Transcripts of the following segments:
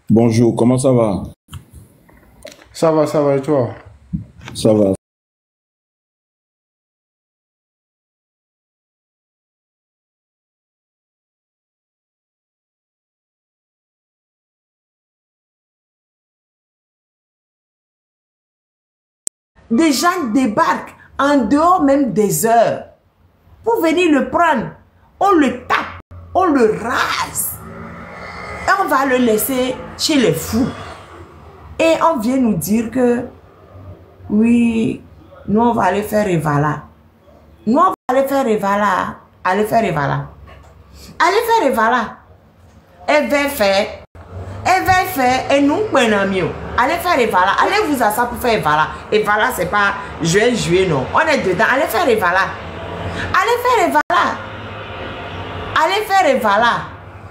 Bonjour, comment ça va? Ça va, et toi? Ça va. Des gens débarquent en dehors même des heures pour venir le prendre. On le tape, on le rase. Et on va le laisser chez les fous. Et on vient nous dire que, oui, nous on va aller faire Evala. Nous on va aller faire Evala. Aller faire Evala. Aller faire Evala. Elle va faire. Elle va faire et nous prenons mieux. Allez faire Evala. Allez vous asseoir pour faire Evala. Evala, c'est pas juillet, non. On est dedans. Allez faire Evala. Allez faire Evala. Allez faire Evala.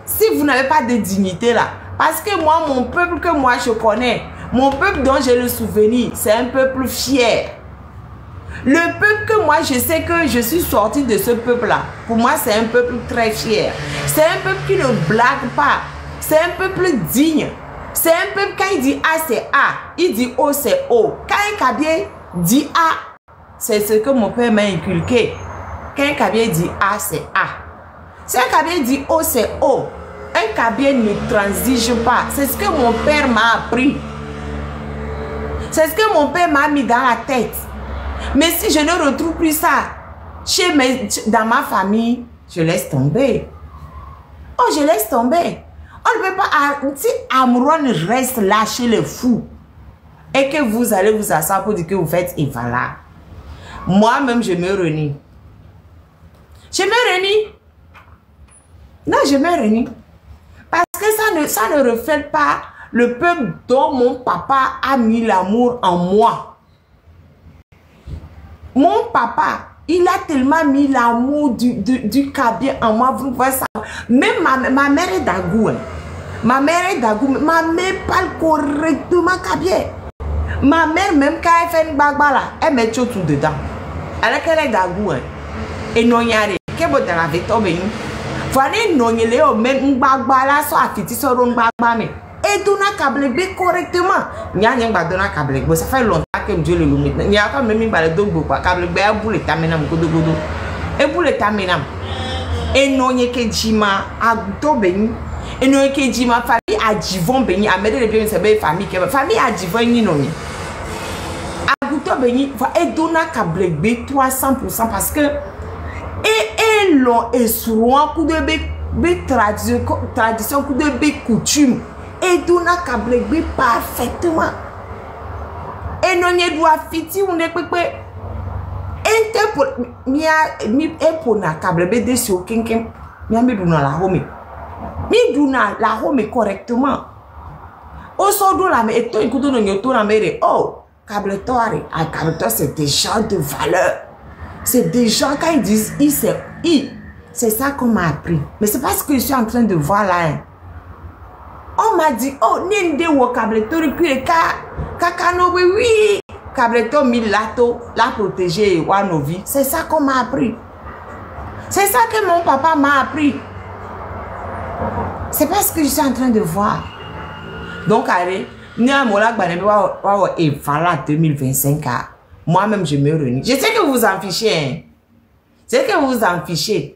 Si vous n'avez pas de dignité là. Parce que moi, mon peuple que moi je connais, mon peuple dont j'ai le souvenir, c'est un peuple fier. Le peuple que moi je sais que je suis sorti de ce peuple là. Pour moi, c'est un peuple très fier. C'est un peuple qui ne blague pas. C'est un peuple digne. C'est un peuple, quand il dit A, c'est A. Il dit O, c'est O. Quand un Kabien dit A, c'est ce que mon père m'a inculqué. Quand un Kabien dit A, c'est A. Si un Kabien dit O, c'est O. Un Kabien ne transige pas. C'est ce que mon père m'a appris. C'est ce que mon père m'a mis dans la tête. Mais si je ne retrouve plus ça dans ma famille, je laisse tomber. Oh, je laisse tomber. On ne peut pas, si Amouron reste là chez les fous et que vous allez vous asseoir pour dire que vous faites Evala, moi-même je me renie. Je me renie. Non, je me renie. Parce que ça ne reflète pas le peuple dont mon papa a mis l'amour en moi. Mon papa, il a tellement mis l'amour du Kabien en moi. Vous voyez ça. Même ma mère est d'Agou. Hein. Ma mère est d'Agou. Ma mère parle correctement Kabien. Ma mère, même quand elle fait une bagba là, elle met tout dedans. Alors qu'elle est d'Agou. Hein. Et non, il y a des gens qui la vie. Voilà, non, il y a même bagba là, soit affiti, soit un bagba. Et tout n'a câble correctement. Il y a un bagba dans câble. Ça fait longtemps que Dieu le limite. Il y a quand même un bagba de câble. Il y a un boule tamina godo. Et boule tamina. Et non, il y a que Jima a dobeni. Et non, il y a que Jima famille a Jivon beni. A mettre les biens c'est belle famille. Famille a Jivon ni non. A goûter beni. Et tout n'a câble 300% parce que et l'on est sur un coup de tradition, coup de coutume. Et tout n'a câble parfaitement. Et non, il doit fiti on est pépé. Mi epona câble de sur kinkin. Mi ami duna la home. Mi duna la home correctement. Au sodo la mais eto ikuto no nyoto na mere. Oh, câble toare. Ah, câble toare c'est des gens de valeur. C'est des gens quand ils disent I c'est I. C'est ça qu'on m'a appris. Mais c'est pas ce que je suis en train de voir là. Hein. On m'a dit, oh, nende wo Kableto recule kakano oui. Kableto milato, la protéger Wanovi. C'est ça qu'on m'a appris. C'est ça que mon papa m'a appris. C'est pas ce que je suis en train de voir. Donc, allez, et voilà 2025. Moi-même, je me renie. Je sais que vous en fichez. Hein. Je sais que vous en fichez.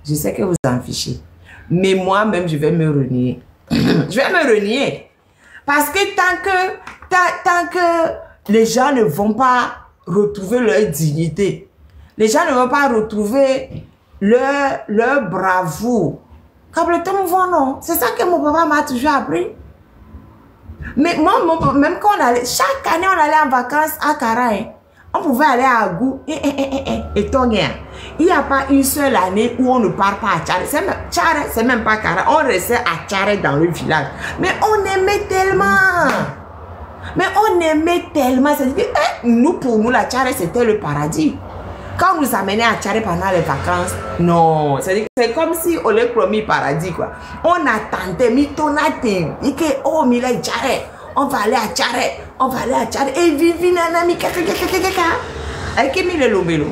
Je sais que vous en fichez. Mais moi-même, je vais me renier. Je vais me renier. Parce que tant que les gens ne vont pas retrouver leur dignité, les gens ne vont pas retrouver leur bravoure. Complètement non. C'est ça que mon papa m'a toujours appris. Mais moi, même quand on allait, chaque année on allait en vacances à Karaï, on pouvait aller à Agou et Tonguien. Il n'y a pas une seule année où on ne part pas à Tchare. C'est même pas Karaï. On restait à Tchare dans le village. Mais on aimait tellement. Mais on aimait tellement. C'est-à-dire que nous, pour nous, la Tchare, c'était le paradis. Quand on nous amenait à Tchare pendant les vacances, non. C'est comme si on les promis paradis, quoi. On attendait, mitonate, et que, oh, Mila Tchare, on va aller à Tchare, on va aller à Tchare, et vivi nanami, kaka. Et que Mille Lomelo.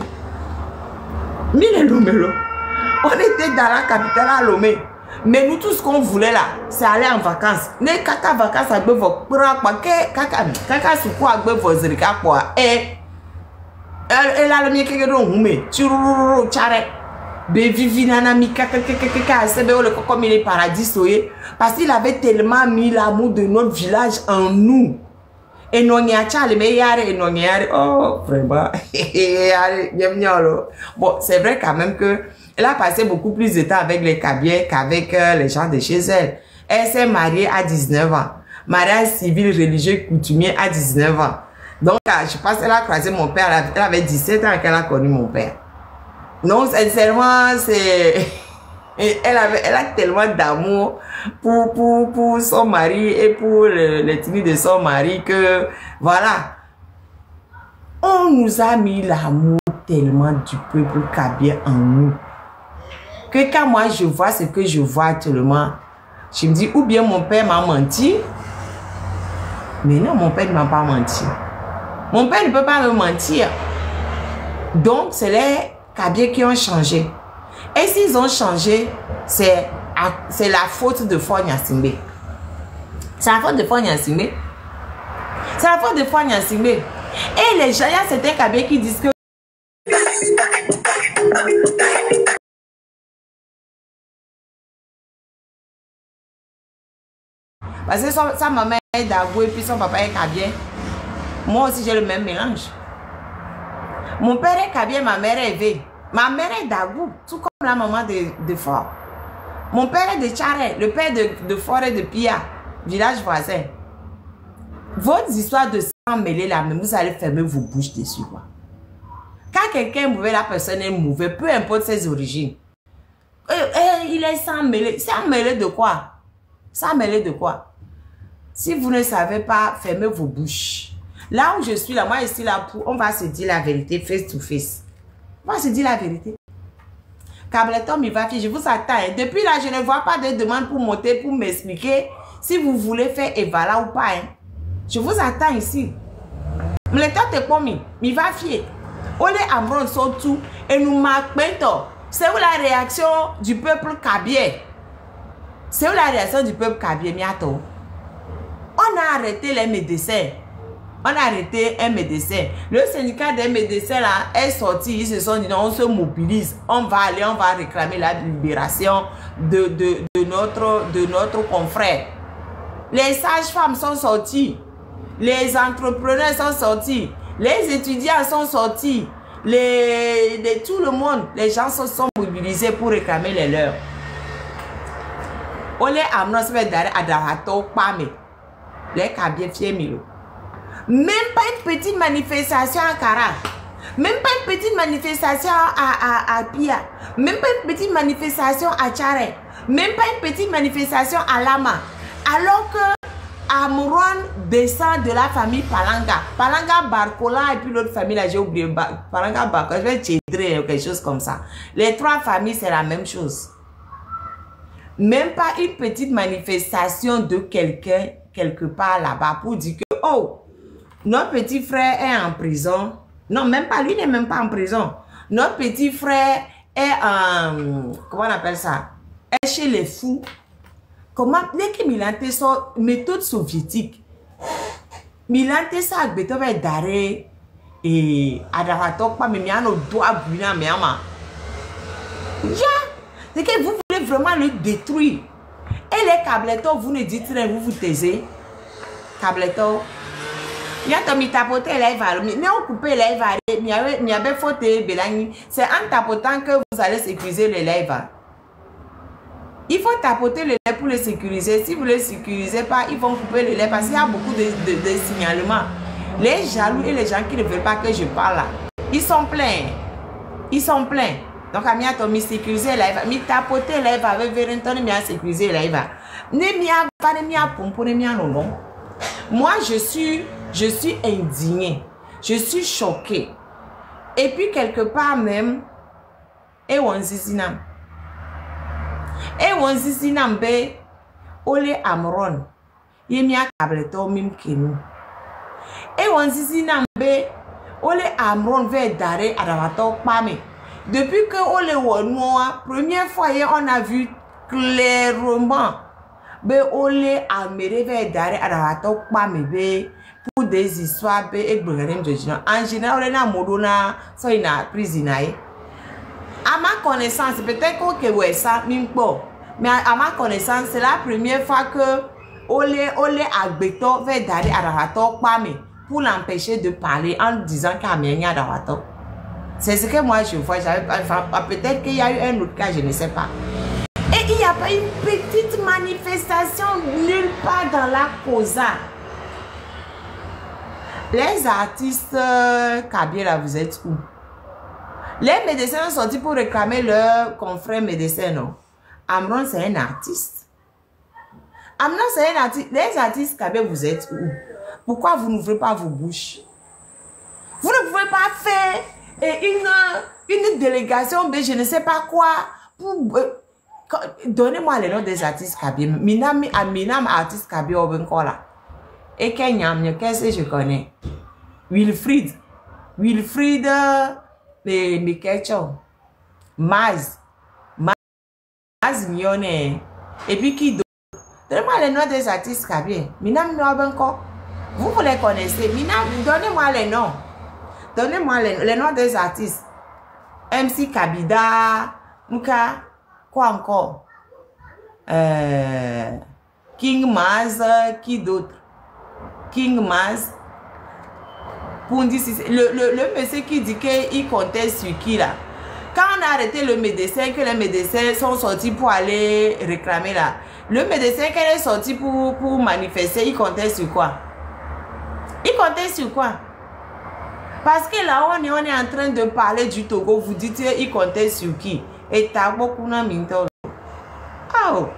On était dans la capitale à Lomé. Mais nous, tout ce qu'on voulait là, c'est aller en vacances. Ne kaka vacances à bevo, kaka suku à bevo zirika quoi. Et elle a le mien qui est roumé. Chururu, chare. Bevivi nana mi kaka sebe le comme il est paradis soye. Parce qu'il avait tellement mis l'amour de notre village en nous. Et non y a chale mais yare et non yare. Oh vraiment. Bon, c'est vrai quand même que elle a passé beaucoup plus de temps avec les Kabiens qu'avec les gens de chez elle. Elle s'est mariée à 19 ans. Mariage civil, religieux, coutumier à 19 ans. Donc, je pense qu'elle a croisé mon père. Elle avait 17 ans qu'elle a connu mon père. Non, sincèrement, c'est... Elle a tellement d'amour pour son mari et pour les tenues de son mari que, voilà. On nous a mis l'amour tellement du peuple kabien en nous. Que quand moi je vois ce que je vois actuellement, je me dis ou bien mon père m'a menti. Mais non, mon père ne m'a pas menti. Mon père ne peut pas me mentir. Donc, c'est les Kabiens qui ont changé. Et s'ils ont changé, c'est la faute de Fonya Simbe. C'est la faute de Fonya Simbe. C'est la faute de Fonya Simbe. Et les gens, il y a certains Kabiens qui disent que parce que sa maman est d'Agou et puis son papa est Kabien. Moi aussi, j'ai le même mélange. Mon père est Kabien, ma mère est Vé. Ma mère est d'Agou, tout comme la maman de Fort. Mon père est de Tcharet, le père de Fort et de Pia, village voisin. Votre histoire de sang mêlé là, mais vous allez fermer vos bouches dessus. Quoi. Quand quelqu'un est mauvais, la personne est mauvaise, peu importe ses origines. Il est sans mêlé. Sans mêlé de quoi? Sans mêlé de quoi? Si vous ne savez pas, fermez vos bouches. Là où je suis là, moi je suis là pour... On va se dire la vérité face to face. On va se dire la vérité. Kableton, il va faire, je vous attends. Depuis là, je ne vois pas de demande pour monter, pour m'expliquer si vous voulez faire Evala ou pas. Hein. Je vous attends ici. Le temps est commis. Il va fier. On est en bronze surtout. Et nous marquons. C'est où la réaction du peuple kabien? C'est où la réaction du peuple kabien, miato? On a arrêté les médecins. On a arrêté un médecin. Le syndicat des médecins là est sorti. Ils se sont dit non, on se mobilise. On va aller, on va réclamer la libération de notre confrère. Les sages-femmes sont sortis. Les entrepreneurs sont sortis. Les étudiants sont sortis. Tout le monde, les gens se sont mobilisés pour réclamer les leurs. On les amène se faire d'arrêt à Darato, Pame. Les Kabiens fiers Milo. Même pas une petite manifestation à Kara. Même pas une petite manifestation à Pia. Même pas une petite manifestation à Tchare. Même pas une petite manifestation à Lama. Alors que Amouron descend de la famille Palanga. Palanga Barcola et puis l'autre famille là, j'ai oublié. Palanga Barcola, je vais t'aider ou quelque chose comme ça. Les trois familles, c'est la même chose. Même pas une petite manifestation de quelqu'un quelque part là-bas pour dire que, oh, notre petit frère est en prison. Non, même pas, lui n'est même pas en prison. Notre petit frère est en, comment on appelle ça? Est chez les fous. Comment, l'équipe Milante sont méthode soviétique. Milante ça, Beethoven d'arrêt et Adaratok, pas, mais il y a un doigt brûlant, mais c'est que vous voulez vraiment le détruire. Et les Kableton, vous ne dites rien, vous vous taisez. Kableton. Il y a un tapoté live, mais on coupe les lives, il y avait faute Belani. C'est en tapotant que vous allez sécuriser les lives. Il faut tapoter les lèvres pour les sécuriser. Si vous ne les sécurisez pas, ils vont couper les lèvres parce qu'il y a beaucoup de signalements. Les jaloux et les gens qui ne veulent pas que je parle là, ils sont pleins. Ils sont pleins. Donc, à mia tomi sécuriser les lèvres, mi tapoter les lèvres avec Vérenton, mi a sécurisé les lèvres. Ne mia pas ne mia pompo ne mia non. Moi, je suis indignée. Je suis choquée. Et puis, quelque part même, et on zizinam. Et on zizinam be, ole amron. Yemia kableto mim kenu. Et on zizinam be, ole amron ve dare adavato pame. Depuis que ole wonoa, première fois, on a vu clairement be ole amere ve dare arato pa me be pour des histoires be egbegerem jojina en général na modona so ina prison ai à ma connaissance peut-être que ouais ça mimpo mais à ma connaissance c'est la première fois que ole agbeto ve dare arato pa me pour l'empêcher de parler en disant qu'Amenya d'arato. C'est ce que moi je vois. Peut-être qu'il y a eu un autre cas, je ne sais pas. Et il n'y a pas une petite manifestation nulle part dans la causa. Les artistes Kabila, vous êtes où? Les médecins sont sortis pour réclamer leur confrère médecin, non? Amron, c'est un artiste. Amron, c'est un artiste. Les artistes Kabila, vous êtes où? Pourquoi vous n'ouvrez pas vos bouches? Vous ne pouvez pas faire une délégation, mais je ne sais pas quoi. Donnez-moi les noms des artistes Kabila. Minam artiste Kabila Obenkola. Et qu'est-ce que je connais? Wilfried Mikecho. Maz Nyone. Et puis qui d'autre? Donnez-moi les noms des artistes Kabila. Minam Obenkola. Vous les connaissez. Minam, donnez-moi les noms. Donnez-moi les noms des artistes. MC Kabida, Muka, quoi encore? King Maz, qui d'autre? King Maz. Le monsieur qui dit qu'il comptait sur qui là? Quand on a arrêté le médecin, que les médecins sont sortis pour aller réclamer là, le médecin qui est sorti pour manifester, il comptait sur quoi? Il comptait sur quoi? Parce que là, on est en train de parler du Togo. Vous dites, il comptait sur qui? Et t'as beaucoup de minto. Oh!